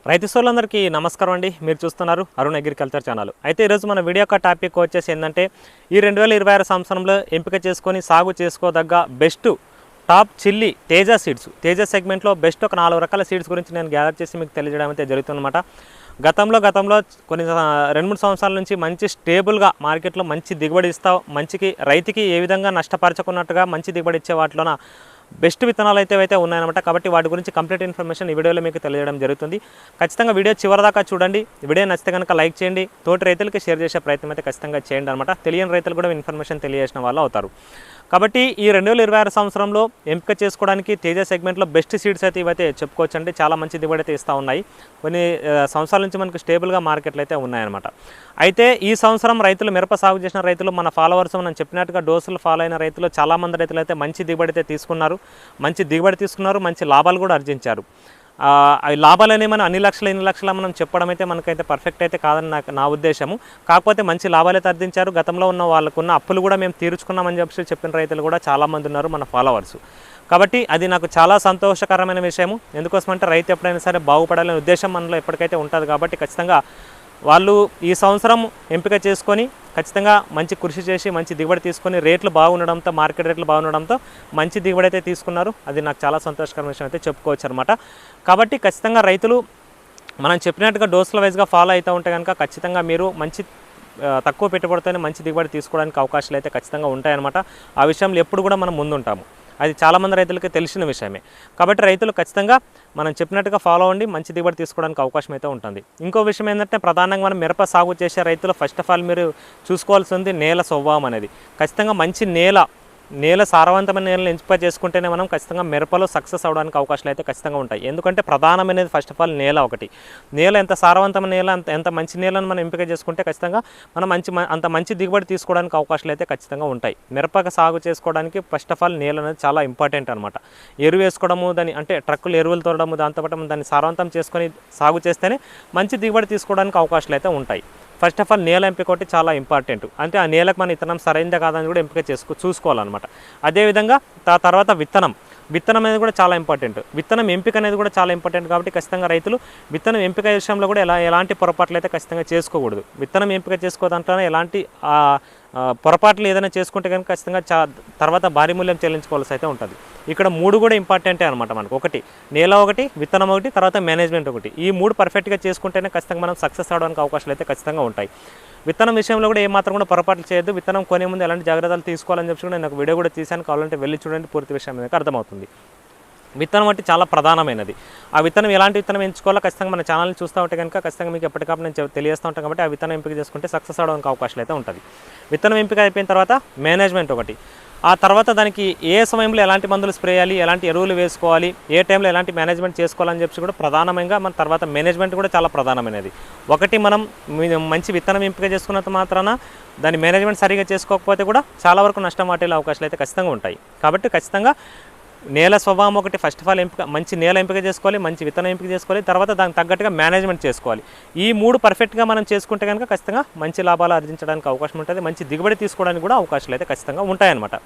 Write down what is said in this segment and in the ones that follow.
రైతు సోదరులందరికీ నమస్కారం అండి. మీరు చూస్తున్నారు అరుణ్ అగ్రికల్చర్ ఛానల్. అయితే ఈరోజు మన వీడియో యొక్క టాపిక్ వచ్చేసి ఏంటంటే ఈ 2026 సంవత్సరంలో ఎంపిక చేసుకొని సాగు చేసుకోదగ్గ best top chilli Teja seeds, Teja సెగ్మెంట్లో బెస్ట్ ఒక 4 రకాల సీడ్స్ గురించి నేను గ్యాదర్ చేసి మీకు తెలియజేయడం అయితే జరుగుతుందన్నమాట. గతంలో కొన్ని 2-3 సంవత్సరాల నుంచి మంచి స్టేబుల్గా మార్కెట్లో మంచి దిగుబడి మంచికి రైతుకి ఏ విధంగా నష్టపరచకున్నట్టుగా మంచి దిగుబడి ఇచ్చే వాటిలోన బెస్ట్ విత్తనాలు అయితే ఉన్నాయన్నమాట. కాబట్టి వాటి గురించి కంప్లీట్ ఇన్ఫర్మేషన్ ఈ వీడియోలో మీకు తెలియజేయడం జరుగుతుంది. ఖచ్చితంగా వీడియో చివరిదాకా చూడండి. వీడియో నచ్చితే కనుక లైక్ చేయండి, తోటి రైతులకి షేర్ చేసే ప్రయత్నం అయితే ఖచ్చితంగా చేయండి అనమాట. తెలియని రైతులు కూడా ఇన్ఫర్మేషన్ తెలియజేసిన వాళ్ళు అవుతారు. కాబట్టి ఈ 2026 సంవత్సరంలో ఎంపిక చేసుకోవడానికి తేజ సెగ్మెంట్లో బెస్ట్ సీడ్స్ అయితే ఇవైతే చెప్పుకోవచ్చు అండి. చాలా మంచి దిగుబడి అయితే ఇస్తూ ఉన్నాయి. కొన్ని సంవత్సరాల నుంచి మనకు స్టేబుల్గా మార్కెట్లు అయితే ఉన్నాయన్నమాట. అయితే ఈ సంవత్సరం రైతులు మిరప సాగు చేసిన రైతులు మన ఫాలోవర్స్ మనం చెప్పినట్టుగా డోసులు ఫాలో అయిన రైతులు చాలామంది రైతులు అయితే మంచి దిగుబడి అయితే తీసుకున్నారు, మంచి లాభాలు కూడా ఆర్జించారు. లాభాలు అనేవి మనం అన్ని లక్షల మనం చెప్పడం అయితే మనకైతే పర్ఫెక్ట్ అయితే కాదని నా ఉద్దేశము. కాకపోతే మంచి లాభాలు అయితే ఆర్జించారు. గతంలో ఉన్న వాళ్ళకున్న అప్పులు కూడా మేము తీర్చుకున్నామని చెప్పిన రైతులు కూడా చాలామంది ఉన్నారు మన ఫాలోవర్స్. కాబట్టి అది నాకు చాలా సంతోషకరమైన విషయము. ఎందుకోసమంటే రైతు ఎప్పుడైనా సరే బాగుపడాలనే ఉద్దేశం మనలో ఎప్పటికైతే ఉంటుంది. కాబట్టి ఖచ్చితంగా వాళ్ళు ఈ సంవత్సరం ఎంపిక చేసుకొని ఖచ్చితంగా మంచి కృషి చేసి మంచి దిగుబడి తీసుకొని రేట్లు బాగుండడంతో, మార్కెట్ రేట్లు బాగుండడంతో మంచి దిగుబడి అయితే తీసుకున్నారు. అది నాకు చాలా సంతోషకరమైన విషయం అయితే చెప్పుకోవచ్చు అనమాట. కాబట్టి ఖచ్చితంగా రైతులు మనం చెప్పినట్టుగా డోసుల వైజ్గా ఫాలో అవుతూ ఉంటే కనుక ఖచ్చితంగా మీరు మంచి తక్కువ పెట్టుబడితోనే మంచి దిగుబడి తీసుకోవడానికి అవకాశాలు అయితే ఖచ్చితంగా ఉంటాయన్నమాట. ఆ విషయంలో ఎప్పుడు కూడా మనం ముందుంటాము. అది చాలామంది రైతులకి తెలిసిన విషయమే. కాబట్టి రైతులు ఖచ్చితంగా మనం చెప్పినట్టుగా ఫాలో అవ్వండి, మంచి దిగుబడి తీసుకోవడానికి అవకాశం అయితే ఉంటుంది. ఇంకో విషయం ఏంటంటే ప్రధానంగా మనం మిరప సాగు చేసే రైతులు ఫస్ట్ ఆఫ్ ఆల్ మీరు చూసుకోవాల్సింది నేల స్వభావం అనేది. ఖచ్చితంగా మంచి నేల సారవంతమైన నేలను ఎంపిక చేసుకుంటేనే మనం ఖచ్చితంగా మిరపలో సక్సెస్ అవడానికి అవకాశాలు అయితే ఖచ్చితంగా ఉంటాయి. ఎందుకంటే ప్రధానమైనది ఫస్ట్ ఆఫ్ ఆల్ నేల ఎంత సారవంతమైన నేల, ఎంత మంచి నేలను మనం ఎంపిక చేసుకుంటే ఖచ్చితంగా మనం అంత మంచి దిగుబడి తీసుకోవడానికి అవకాశాలు అయితే ఖచ్చితంగా ఉంటాయి. మిరపక సాగు చేసుకోవడానికి ఫస్ట్ ఆఫ్ ఆల్ నేల అనేది చాలా ఇంపార్టెంట్ అనమాట. ఎరువు వేసుకోవడము, దాని అంటే ట్రక్కులు ఎరువులు తోడము, దాంతోపాటు దాన్ని సారవంతం చేసుకొని సాగు చేస్తేనే మంచి దిగుబడి తీసుకోవడానికి అవకాశాలు అయితే ఉంటాయి. ఫస్ట్ ఆఫ్ ఆల్ నేల ఎంపిక ఒకటి చాలా ఇంపార్టెంట్. అంటే ఆ నేలకు మన విత్తనం సరైనదా కాదని కూడా ఎంపిక చూసుకోవాలన్నమాట. అదేవిధంగా తర్వాత విత్తనం అనేది కూడా చాలా ఇంపార్టెంట్. విత్తనం ఎంపిక అనేది కూడా చాలా ఇంపార్టెంట్. కాబట్టి ఖచ్చితంగా రైతులు విత్తనం ఎంపిక విషయంలో కూడా ఎలాంటి పొరపాట్లు అయితే ఖచ్చితంగా చేసుకోకూడదు. విత్తనం ఎంపిక చేసుకోదంటేనే ఎలాంటి పొరపాట్లు ఏదైనా చేసుకుంటే కనుక ఖచ్చితంగా తర్వాత భారీ మూల్యం చెల్లించుకోవాల్సి అయితే ఉంటుంది. ఇక్కడ 3 కూడా ఇంపార్టెంటే అనమాట మనకు. ఒకటి నేల, ఒకటి విత్తనం, ఒకటి తర్వాత మేనేజ్మెంట్ ఒకటి. ఈ 3 పర్ఫెక్ట్గా చేసుకుంటేనే ఖచ్చితంగా మనం సక్సెస్ అవడానికి అవకాశాలు అయితే ఖచ్చితంగా ఉంటాయి. విత్తనం విషయంలో కూడా ఏమాత్రం కూడా పొరపాట్లు చేయొద్దు. విత్తనం కొనే ముందు ఎలాంటి జాగ్రత్తలు తీసుకోవాలని చెప్పి నేను ఒక వీడియో కూడా తీశాను. కావాలంటే వెళ్ళి చూడండి, పూర్తి విషయం మీకు అర్థమవుతుంది. విత్తనం అంటే చాలా ప్రధానమైనది. ఆ విత్తనం ఎలాంటి విత్తనం ఎంచుకోవాలో ఖచ్చితంగా మన ఛానల్ని చూస్తూ ఉంటే కనుక ఖచ్చితంగా మీకు ఎప్పటికప్పుడు నేను తెలియజేస్తూ ఉంటాను. కాబట్టి ఆ విత్తనం ఎంపిక చేసుకుంటే సక్సెస్ అవడానికి అవకాశాలు అయితే ఉంటుంది. విత్తనం ఎంపిక అయిపోయిన తర్వాత మేనేజ్మెంట్ ఒకటి. ఆ తర్వాత దానికి ఏ సమయంలో ఎలాంటి మందులు స్ప్రే చేయాలి, ఎలాంటి ఎరువులు వేసుకోవాలి, ఏ టైంలో ఎలాంటి మేనేజ్మెంట్ చేసుకోవాలని చెప్పి కూడా ప్రధానంగా మన తర్వాత మేనేజ్మెంట్ కూడా చాలా ప్రధానమైనది. ఒకటి మనం మంచి విత్తనం ఎంపిక చేసుకున్నంత మాత్రాన దాని మేనేజ్మెంట్ సరిగా చేసుకోకపోతే కూడా చాలా వరకు నష్టం వాటిల్లే అవకాశాలు అయితే ఖచ్చితంగా ఉంటాయి. కాబట్టి ఖచ్చితంగా నేల స్వభావం ఒకటి ఫస్ట్ ఆఫ్ ఆల్ మంచి నేల ఎంపిక చేసుకోవాలి, మంచి విత్తనం ఎంపిక చేసుకోవాలి, తర్వాత దానికి తగ్గట్టుగా మేనేజ్మెంట్ చేసుకోవాలి. ఈ 3 పర్ఫెక్ట్గా మనం చేసుకుంటే కనుక ఖచ్చితంగా మంచి లాభాలు ఆర్జించడానికి అవకాశం ఉంటుంది. మంచి దిగుబడి తీసుకోవడానికి కూడా అవకాశాలు అయితే ఖచ్చితంగా ఉంటాయన్నమాట.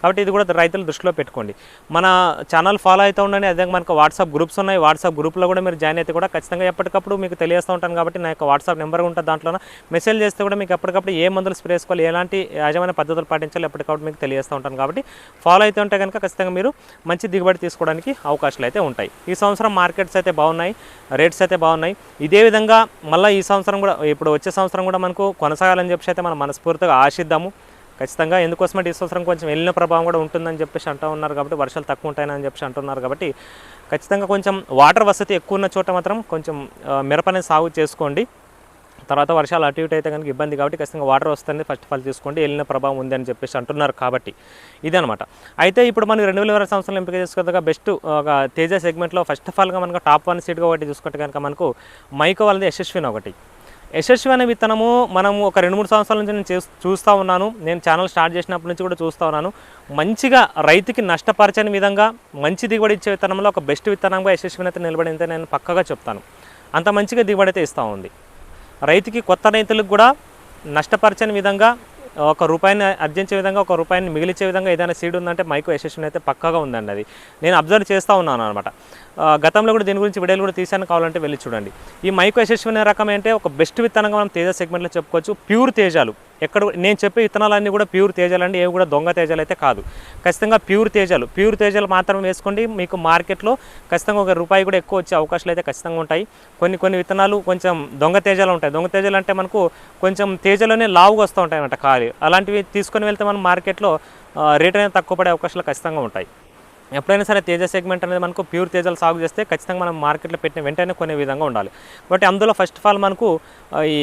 కాబట్టి ఇది కూడా రైతులు దృష్టిలో పెట్టుకోండి. మన ఛానల్ ఫాలో అవుతూ ఉండండి. అదే మనకు వాట్సాప్ గ్రూప్స్ ఉన్నాయి. వాట్సాప్ గ్రూప్లో కూడా మీరు జాయిన్ అయితే కూడా ఖచ్చితంగా ఎప్పటికప్పుడు మీకు తెలియజేస్తూ ఉంటాను. కాబట్టి నా యొక్క వాట్సాప్ నెంబర్ ఉంటుంది. దాంట్లో మెసేజ్ చేస్తే కూడా మీకు ఎప్పటికప్పుడు ఏ మందులు స్ప్రే చేసుకోవాలి, ఎలాంటి యాజమాన్య పద్ధతులు పాటించాలి ఎప్పటికప్పుడు మీకు తెలియజేస్తూ ఉంటాను. కాబట్టి ఫాలో అయితే ఉంటే కనుక ఖచ్చితంగా మీరు మంచి దిగుబడి తీసుకోవడానికి అవకాశాలు అయితే ఉంటాయి. ఈ సంవత్సరం మార్కెట్స్ అయితే బాగున్నాయి, రేట్స్ అయితే బాగున్నాయి. ఇదే విధంగా మళ్ళీ ఈ సంవత్సరం కూడా, ఇప్పుడు వచ్చే సంవత్సరం కూడా మనకు కొనసాగాలని చెప్పి అయితే మనం మనస్ఫూర్తిగా ఆశిద్దాము ఖచ్చితంగా. ఎందుకోసమంటే ఈ సంవత్సరం కొంచెం వెళ్ళిన ప్రభావం కూడా ఉంటుందని చెప్పేసి అంటూ ఉన్నారు. కాబట్టి వర్షాలు తక్కువ ఉంటాయని చెప్పేసి అంటున్నారు. కాబట్టి ఖచ్చితంగా కొంచెం వాటర్ వసతి ఎక్కువ ఉన్న చోట మాత్రం కొంచెం మిరపనే సాగు చేసుకోండి. తర్వాత వర్షాలు అటు ఇటు అయితే కనుక ఇబ్బంది. కాబట్టి ఖచ్చితంగా వాటర్ వస్తుంది ఫస్ట్ ఆఫ్ ఆల్ చూసుకోండి. వెళ్ళిన ప్రభావం ఉంది అని చెప్పేసి అంటున్నారు. కాబట్టి ఇదనమాట. అయితే ఇప్పుడు మనం 2026 సంవత్సరంలో ఎంపిక చేసుకోగా బెస్ట్ ఒక తేజ సెగ్మెంట్లో ఫస్ట్ ఆఫ్ ఆల్గా మనకు టాప్ 1 సీడ్గా ఒకటి చూసుకుంటే కనుక మనకు మైకో వాళ్ళది యశస్విని ఒకటి. యశస్వి అనే విత్తనము మనం ఒక 2-3 సంవత్సరాల నుంచి నేను చూస్తూ ఉన్నాను. నేను ఛానల్ స్టార్ట్ చేసినప్పటి నుంచి కూడా చూస్తూ ఉన్నాను. మంచిగా రైతుకి నష్టపరచని విధంగా మంచి దిగుబడి ఇచ్చే విత్తనంలో ఒక బెస్ట్ విత్తనంగా యశస్విని అయితే నిలబడిందే నేను పక్కగా చెప్తాను. అంత మంచిగా దిగుబడి అయితే ఇస్తూ ఉంది. రైతుకి కొత్త రైతులకు కూడా నష్టపరచని విధంగా ఒక రూపాయిని అర్జించే విధంగా, ఒక రూపాయిని మిగిలించే విధంగా ఏదైనా సీడ్ ఉందంటే మైకో యశస్విని అయితే పక్కాగా ఉందండి. అది నేను అబ్జర్వ్ చేస్తూ ఉన్నాను అనమాట. గతంలో కూడా దీని గురించి వీడియోలు కూడా తీసాను, కావాలంటే వెళ్ళి చూడండి. ఈ మైకో యశస్విని రకం అంటే ఒక బెస్ట్ విత్తనంగా మనం తేజ సెగ్మెంట్లో చెప్పుకోవచ్చు. ప్యూర్ తేజాలు ఎక్కడ నేను చెప్పే విత్తనాలన్నీ కూడా ప్యూర్ తేజాలు అండి, ఏవి కూడా దొంగ తేజాలు అయితే కాదు. ఖచ్చితంగా ప్యూర్ తేజాలు మాత్రమే వేసుకోండి. మీకు మార్కెట్లో ఖచ్చితంగా ₹1 కూడా ఎక్కువ వచ్చే అవకాశాలు అయితే ఖచ్చితంగా ఉంటాయి. కొన్ని విత్తనాలు కొంచెం దొంగ తేజాలు ఉంటాయి. దొంగ తేజాలు అంటే మనకు కొంచెం తేజలోనే లావుగా వస్తూ ఉంటాయి అన్నమాట కాలి. అలాంటివి తీసుకొని వెళ్తే మనం మార్కెట్లో రేట్ అనేది తక్కువ పడే అవకాశాలు ఖచ్చితంగా ఉంటాయి. ఎప్పుడైనా సరే తేజ సెగ్మెంట్ అనేది మనకు ప్యూర్ తేజాలు సాగు చేస్తే ఖచ్చితంగా మనం మార్కెట్లో పెట్టిన వెంటనే కొనే విధంగా ఉండాలి. కాబట్టి అందులో ఫస్ట్ ఆఫ్ ఆల్ మనకు ఈ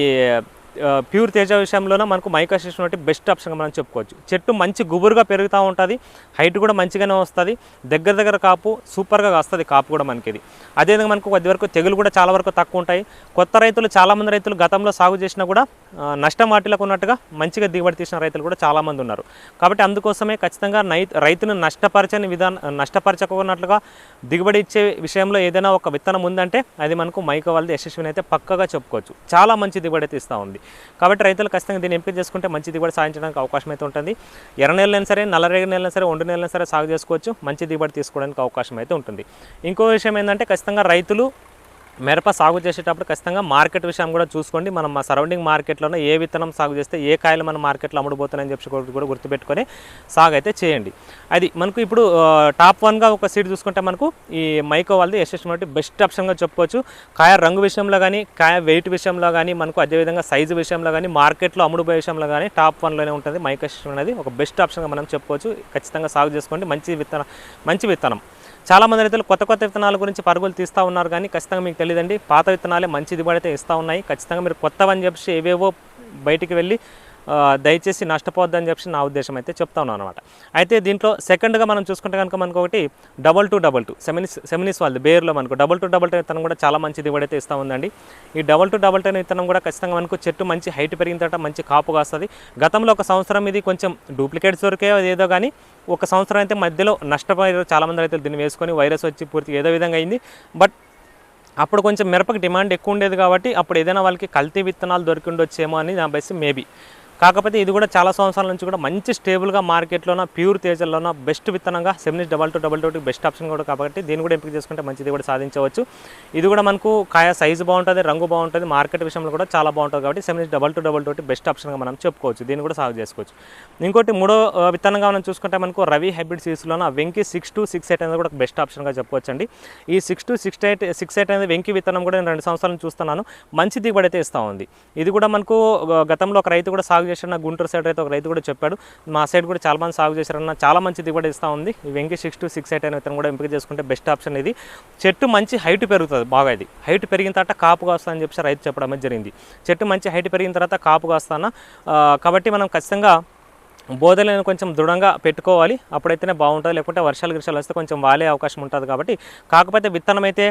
ప్యూర్ తేజ విషయంలోనే మనకు మైకో యశస్విని ఒకటి బెస్ట్ ఆప్షన్గా మనం చెప్పుకోవచ్చు. చెట్టు మంచి గుబురుగా పెరుగుతూ ఉంటుంది, హైట్ కూడా మంచిగానే వస్తుంది, దగ్గర కాపు సూపర్గా వస్తుంది, కాపు కూడా మనకి ఇది. అదేవిధంగా మనకు కొద్ది వరకు తెగులు కూడా చాలా వరకు తక్కువ ఉంటాయి. కొత్త రైతులు చాలామంది రైతులు గతంలో సాగు చేసినా కూడా నష్టం వాటిలకు ఉన్నట్టుగా మంచిగా దిగుబడి తీసిన రైతులు కూడా చాలామంది ఉన్నారు. కాబట్టి అందుకోసమే ఖచ్చితంగా రైతును నష్టపరచకున్నట్లుగా దిగుబడి ఇచ్చే విషయంలో ఏదైనా ఒక విత్తనం ఉందంటే అది మనకు మైకో వాళ్ళది యశస్విని అయితే పక్కగా చెప్పుకోవచ్చు. చాలా మంచి దిగుబడి అయితే ఇస్తూ ఉంది. కాబట్టి రైతులు ఖచ్చితంగా దీన్ని ఎంపిక చేసుకుంటే మంచి దిగుబడి సాధించడానికి అవకాశం అయితే ఉంటుంది. ఎర్ర నేలైనా సరే, నల్లరేగడి నేలైనా సరే, ఒండు నేలైనా సరే సాగు చేసుకోవచ్చు. మంచి దిగుబడి తీసుకోవడానికి అవకాశం అయితే ఉంటుంది. ఇంకో విషయం ఏంటంటే ఖచ్చితంగా రైతులు మిరప సాగు చేసేటప్పుడు ఖచ్చితంగా మార్కెట్ విషయం కూడా చూసుకోండి. మనం మా సరౌండింగ్ మార్కెట్లోనే ఏ విత్తనం సాగు చేస్తే ఏ కాయలు మన మార్కెట్లో అమ్ముడుపోతున్నాయని చెప్పి కూడా గుర్తుపెట్టుకొని సాగు అయితే చేయండి. అది మనకు ఇప్పుడు టాప్ 1గా ఒక సీడ్ చూసుకుంటే మనకు ఈ మైకో వాళ్ళది యశస్విని బెస్ట్ ఆప్షన్గా చెప్పుకోవచ్చు. కాయ రంగు విషయంలో కానీ, కాయ వెయిట్ విషయంలో కానీ, మనకు అదేవిధంగా సైజు విషయంలో కానీ, మార్కెట్లో అమ్ముడుపోయే విషయంలో కానీ టాప్ 1లోనే ఉంటుంది. మైకో యశస్విని అనేది ఒక బెస్ట్ ఆప్షన్గా మనం చెప్పుకోవచ్చు. ఖచ్చితంగా సాగు చేసుకోండి. మంచి విత్తనం. చాలామంది రైతులు కొత్త విత్తనాల గురించి పరుగులు తీస్తూ ఉన్నారు, కానీ ఖచ్చితంగా మీకు తెలియదండి, పాత విత్తనాలే మంచి దిగుబడి అయితే ఇస్తూ ఉన్నాయి. ఖచ్చితంగా మీరు కొత్తవని చెప్పి ఏవేవో బయటికి వెళ్ళి దయచేసి నష్టపోద్దని చెప్పి నా ఉద్దేశం అయితే చెప్తా ఉన్నాను అనమాట. అయితే దీంట్లో సెకండ్గా మనం చూసుకుంటే కనుక మనకు ఒకటి 2222 సెమినిస్ వాళ్ళది బేర్లో మనకు 2222 విత్తనం కూడా చాలా మంచి దిగుబడి అయితే ఇస్తూ ఉందండి. ఈ 2222 విత్తనం కూడా ఖచ్చితంగా మనకు చెట్టు మంచి హైట్ పెరిగిన తర్వాత మంచి కాపుగా వస్తుంది. గతంలో ఒక సంవత్సరం ఇది కొంచెం డూప్లికేట్స్ దొరికే ఏదో కానీ ఒక సంవత్సరం అయితే మధ్యలో నష్టపోయారు చాలామంది రైతులు. దీన్ని వేసుకొని వైరస్ వచ్చి పూర్తిగా ఏదో విధంగా అయింది. బట్ అప్పుడు కొంచెం మిరపకి డిమాండ్ ఎక్కువ ఉండేది కాబట్టి అప్పుడు ఏదైనా వాళ్ళకి కల్తీ విత్తనాలు దొరికి ఉండొచ్చేమో అని నా బెస్ట్ మేబీ. కాకపోతే ఇది కూడా చాలా సంవత్సరాల నుంచి కూడా మంచి స్టేబుల్గా మార్కెట్లోన ప్యూర్ తేజల్లోన బెస్ట్ విత్తనంగా సెమినిస్ 2222 బెస్ట్ ఆప్షన్ కూడా కాబట్టి దీన్ని కూడా ఎంపిక చేసుకుంటే మంచిది కూడా సాధించవచ్చు. ఇది కూడా మనకు కాయ సైజు బాగుంటుంది, రంగు బాగుంటుంది, మార్కెట్ విషయంలో కూడా చాలా బాగుంటుంది కాబట్టి సెమినిస్ 2222 బెస్ట్ ఆప్షన్గా మనం చెప్పుకోవచ్చు. దీన్ని కూడా సాగు చేసుకోవచ్చు. ఇంకోటి మూడో విత్తనంగా మనం చూసుకుంటే మనకు రవి హైబ్రిడ్ సీడ్స్లోన వెంకీ 6268 అనేది కూడా బెస్ట్ ఆప్షన్గా చెప్పుకోవచ్చు అండి. ఈ 6268 అనేది వెంకీ విత్తనం కూడా నేను 2 సంవత్సరాల నుంచి చూస్తున్నాను, మంచి దిగుబడి అయితే ఇస్తూ ఉంది. ఇది కూడా మనకు గతంలో ఒక రైతు కూడా సాగు చేసిన గుంటూరు సైడ్ అయితే ఒక రైతు కూడా చెప్పాడు, మా సైడ్ కూడా చాలా మంది సాగు చేశారన్న, చాలా మంచి దిగుబడి ఇస్తూ ఉంది. ఈ వెంకీ 6268 అనే విత్తనం కూడా ఎంపిక చేసుకుంటే బెస్ట్ ఆప్షన్. ఇది చెట్టు మంచి హైట్ పెరుగుతుంది బాగా, ఇది హైట్ పెరిగిన తర్వాత కాపుగా వస్తుందని చెప్పి రైతు చెప్పడం అనేది జరిగింది. చెట్టు మంచి హైట్ పెరిగిన తర్వాత కాపుగా వస్తాను కాబట్టి మనం ఖచ్చితంగా బోధలను కొంచెం దృఢంగా పెట్టుకోవాలి, అప్పుడైతేనే బాగుంటుంది. లేకుంటే వర్షాలు వస్తే కొంచెం వాలే అవకాశం ఉంటుంది. కాబట్టి కాకపోతే విత్తనం అయితే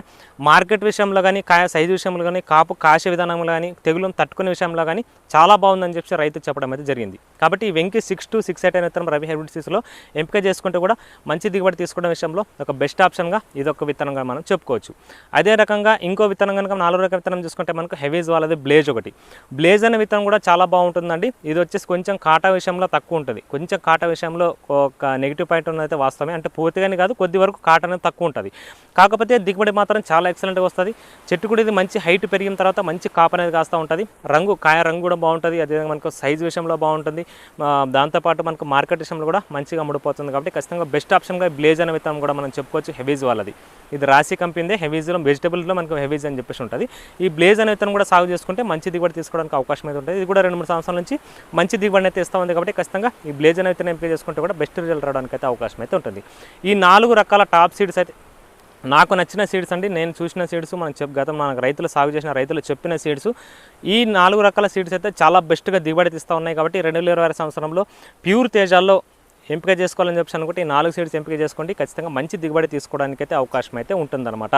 మార్కెట్ విషయంలో కానీ, కాయ సైజు విషయంలో కానీ, కాపు కాసే విధానంలో కానీ, తెగులను తట్టుకునే విషయంలో కానీ చాలా బాగుందని చెప్పి రైతు చెప్పడం అయితే జరిగింది. కాబట్టి ఈ వెంకీ 6268 అనే విత్తనం రవి హైబ్రిడ్ సీడ్స్లో ఎంపిక చేసుకుంటే కూడా మంచి దిగుబడి తీసుకోవడం విషయంలో ఒక బెస్ట్ ఆప్షన్గా ఇది ఒక విత్తనంగా మనం చెప్పుకోవచ్చు. అదే రకంగా ఇంకో విత్తనం కనుక 4 రకాల విత్తనం చూసుకుంటే మనకు హెవీజ్ వాళ్ళది బ్లేజ్ ఒకటి. బ్లేజ్ అనే విత్తనం కూడా చాలా బాగుంటుందండి. ఇది వచ్చేసి కొంచెం కాటా విషయంలో తక్కువ ఉంటుంది, కొంచెం కాట విషయంలో ఒక నెగిటివ్ పాయింట్ ఉన్నది అయితే వాస్తవమే, అంటే పూర్తిగానే కాదు, కొద్ది వరకు కాట అనేది తక్కువ ఉంటుంది. కాకపోతే దిగుబడి మాత్రం చాలా ఎక్సలెంట్గా వస్తుంది. చెట్టు కూడా ఇది మంచి హైట్ పెరిగిన తర్వాత మంచి కాపు అనేది కాస్తూ ఉంటుంది. కాయ రంగు కూడా బాగుంటుంది, అదేవిధంగా మనకు సైజు విషయంలో బాగుంటుంది, దాంతోపాటు మనకు మార్కెట్ విషయంలో కూడా మంచిగా అమ్ముడుపోతుంది. కాబట్టి ఖచ్చితంగా బెస్ట్ ఆప్షన్గా బ్లేజ్ అనే విత్తనం కూడా మనం చెప్పుకోవచ్చు. హెవీజ్ వాళ్ళది, ఇది రాశి కంపెనీదే, హెవీజ్లో వెజిటబుల్స్లో మనకు హెవీజ్ అని చెప్పేసి ఉంటుంది. ఈ బ్లేజ్ అనే విత్తనం కూడా సాగు చేసుకుంటే మంచి దిగుబడి తీసుకోవడానికి అవకాశం అయితే ఉంటుంది. ఇది కూడా 2-3 సంవత్సరాల నుంచి మంచి దిగుబడి అయితే ఇస్తూ ఉంది. కాబట్టి ఖచ్చితంగా ఈ బ్లేజ్ అనే విత్తనం ఎంపిక చేసుకుంటే కూడా బెస్ట్ రిజల్ట్ రావడానికి అయితే అవకాశం అయితే ఉంటుంది. ఈ 4 రకాల టాప్ సీడ్స్ అయితే నాకు నచ్చిన సీడ్స్ అండి, నేను చూసిన సీడ్స్, మనకు రైతులు సాగు చేసిన రైతులు చెప్పిన సీడ్స్. ఈ 4 రకాల సీడ్స్ అయితే చాలా బెస్ట్గా దిగుబడి తీస్తూ ఉన్నాయి. కాబట్టి 2026 సంవత్సరంలో ప్యూర్ తేజాల్లో ఎంపిక చేసుకోవాలని చెప్పి అనుకుంటే ఈ 4 సీడ్స్ ఎంపిక చేసుకోండి, ఖచ్చితంగా మంచి దిగుబడి తీసుకోవడానికి అయితే అవకాశం అయితే ఉంటుందన్నమాట.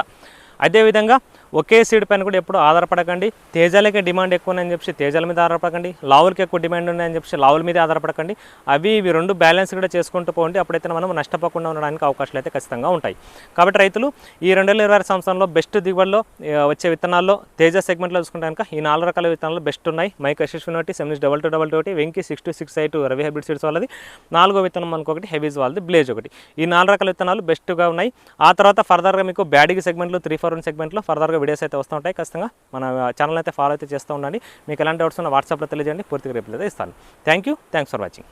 అదేవిధంగా ఒకే సీడ్ పైన కూడా ఎప్పుడు ఆధారపడకండి. తేజాలకే డిమాండ్ ఎక్కువ ఉన్నాయని చెప్పి తేజాల మీద ఆధారపడకండి, లావులకి ఎక్కువ డిమాండ్ ఉన్నాయని చెప్పి లావుల మీద ఆధారపడకండి. అవి ఇవి రెండు బ్యాలెన్స్ కూడా చేసుకుంటూ పోండి. అప్పుడైతే మనం నష్టపోకుండా ఉండడానికి అవకాశాలు అయితే ఖచ్చితంగా ఉంటాయి. కాబట్టి రైతులు ఈ 2026 సంవత్సరంలో బెస్ట్ దిగుబడిలో వచ్చే విత్తనాల్లో తేజ సెగ్మెంట్లో చూసుకుంటే కనుక ఈ 4 రకాల విత్తనాలు బెస్ట్ ఉన్నాయి. మైక్ యశస్వినోటి, Seminis 2222, Venky 6268, Ravi hybrid seeds వాళ్ళది. 4వ విత్తనం మనకు ఒకటి, హెవీస్ వాళ్ళది, బ్లేజ్ ఒకటి. ఈ 4 రకాల విత్తనాలు బెస్ట్గా ఉన్నాయి. ఆ తర్వాత ఫర్దర్గా మీకు బ్యాడిగి సెగ్మెంట్లో 341 సెగ్మెంట్లో ఫర్దర్గా వీడియోస్ అయితే వస్తూ ఉంటాయి. ఖచ్చితంగా మన ఛానల్ అయితే ఫాలో అయితే చేస్తూ ఉండండి. మీకు ఎలాంటి డౌట్స్ ఉన్నా వాట్సాప్లో తెలియజేయండి, పూర్తిగా రిప్లై అయితే ఇస్తాను. Thanks for watching.